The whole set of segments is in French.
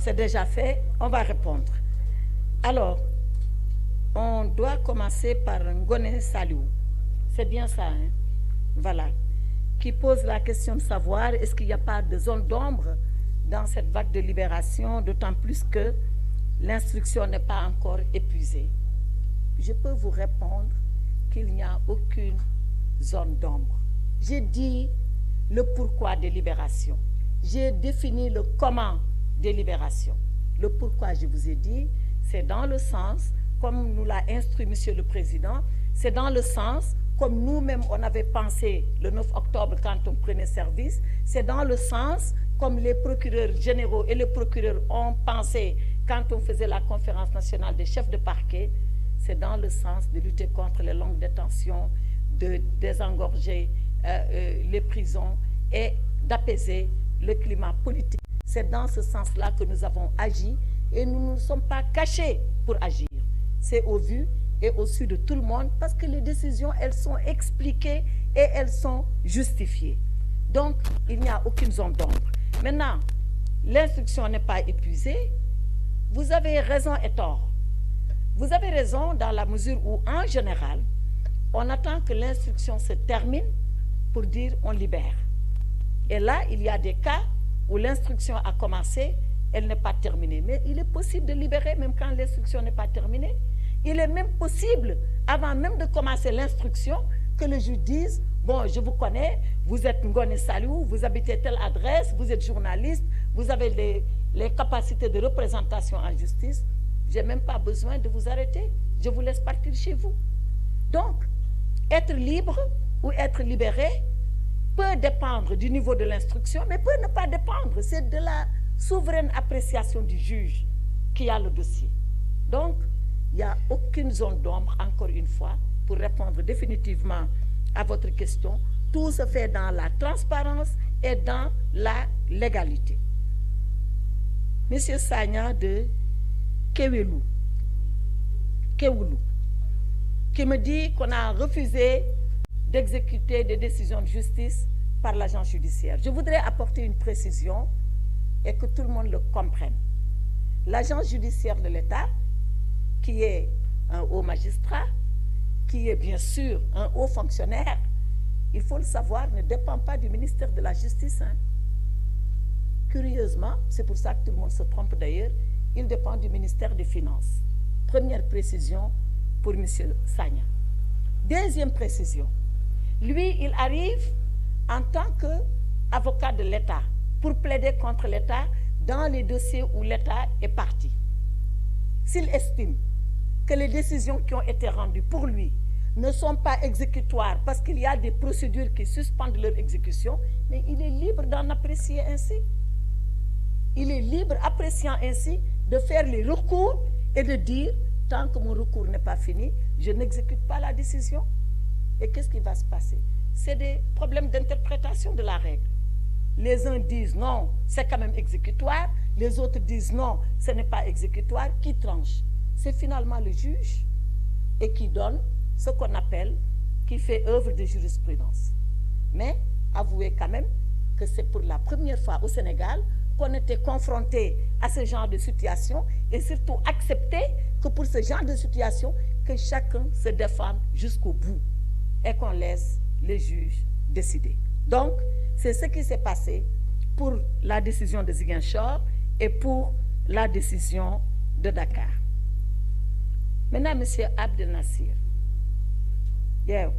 c'est déjà fait, on va répondre. Alors, on doit commencer par Ngone Saliou. C'est bien ça, hein? Voilà. Qui pose la question de savoir est-ce qu'il n'y a pas de zone d'ombre dans cette vague de libération, d'autant plus que l'instruction n'est pas encore épuisée. Je peux vous répondre qu'il n'y a aucune zone d'ombre. J'ai dit le pourquoi des libérations. J'ai défini le comment des libérations. Le pourquoi, je vous ai dit, c'est dans le sens, comme nous l'a instruit Monsieur le Président, c'est dans le sens, comme nous-mêmes on avait pensé le 9 octobre quand on prenait service, c'est dans le sens, comme les procureurs généraux et les procureurs ont pensé quand on faisait la conférence nationale des chefs de parquet, c'est dans le sens de lutter contre les longues détentions, de désengorger les prisons et d'apaiser le climat politique. C'est dans ce sens-là que nous avons agi et nous ne nous sommes pas cachés pour agir. C'est au vu et au su de tout le monde parce que les décisions, elles sont expliquées et elles sont justifiées. Donc, il n'y a aucune zone d'ombre. Maintenant, l'instruction n'est pas épuisée. Vous avez raison et tort. Vous avez raison dans la mesure où, en général, on attend que l'instruction se termine pour dire on libère. Et là, il y a des cas où l'instruction a commencé, elle n'est pas terminée. Mais il est possible de libérer même quand l'instruction n'est pas terminée. Il est même possible, avant même de commencer l'instruction, que le juge dise « Bon, je vous connais, vous êtes Ngone Saliou, vous habitez telle adresse, vous êtes journaliste, vous avez les capacités de représentation en justice. Je n'ai même pas besoin de vous arrêter. Je vous laisse partir chez vous. » Donc, être libre ou être libéré peut dépendre du niveau de l'instruction, mais peut ne pas dépendre. C'est de la souveraine appréciation du juge qui a le dossier. Donc, il n'y a aucune zone d'ombre, encore une fois, pour répondre définitivement à votre question. Tout se fait dans la transparence et dans la légalité. Monsieur Sagna de Kewulu, qui me dit qu'on a refusé d'exécuter des décisions de justice par l'agent judiciaire. Je voudrais apporter une précision et que tout le monde le comprenne. L'agent judiciaire de l'État, qui est un haut magistrat, qui est bien sûr un haut fonctionnaire, il faut le savoir, ne dépend pas du ministère de la Justice. Hein. Curieusement, c'est pour ça que tout le monde se trompe d'ailleurs, il dépend du ministère des Finances. Première précision pour M. Sagna. Deuxième précision, lui, il arrive en tant qu'avocat de l'État pour plaider contre l'État dans les dossiers où l'État est parti. S'il estime que les décisions qui ont été rendues pour lui ne sont pas exécutoires parce qu'il y a des procédures qui suspendent leur exécution, mais il est libre d'en apprécier ainsi. Il est libre, appréciant ainsi, de faire les recours et de dire, tant que mon recours n'est pas fini, je n'exécute pas la décision. Et qu'est-ce qui va se passer? C'est des problèmes d'interprétation de la règle. Les uns disent non, c'est quand même exécutoire. Les autres disent non, ce n'est pas exécutoire. Qui tranche? C'est finalement le juge et qui donne ce qu'on appelle, qui fait œuvre de jurisprudence. Mais avouez quand même que c'est pour la première fois au Sénégal qu'on était confronté à ce genre de situation et surtout accepter que pour ce genre de situation, que chacun se défende jusqu'au bout et qu'on laisse les juges décider. Donc, c'est ce qui s'est passé pour la décision de Ziguinchor et pour la décision de Dakar. Maintenant, M. Abdel Nasser. Yeah,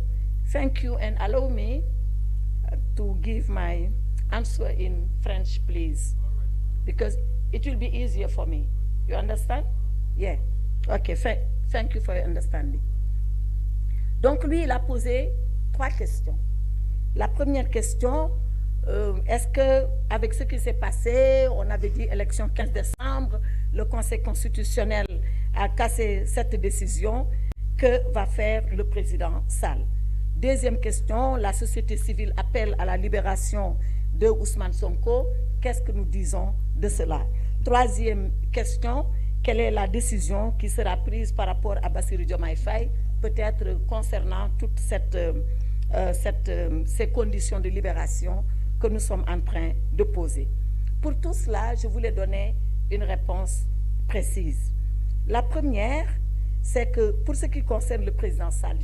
thank you and allow me to give my answer in French, please, because it will be easier for me. You understand? Yeah. Okay, thank you for your understanding. Donc, lui, il a posé 3 questions. La première question, est-ce qu'avec ce qui s'est passé, on avait dit élection 15 décembre, le Conseil constitutionnel a cassé cette décision, que va faire le président Sall? Deuxième question, la société civile appelle à la libération de Ousmane Sonko. Qu'est-ce que nous disons de cela? Troisième question, quelle est la décision qui sera prise par rapport à Bassirou Diomaye Faye, peut-être concernant toutes ces conditions de libération que nous sommes en train de poser? Pour tout cela, je voulais donner une réponse précise. La première, c'est que pour ce qui concerne le président Sall,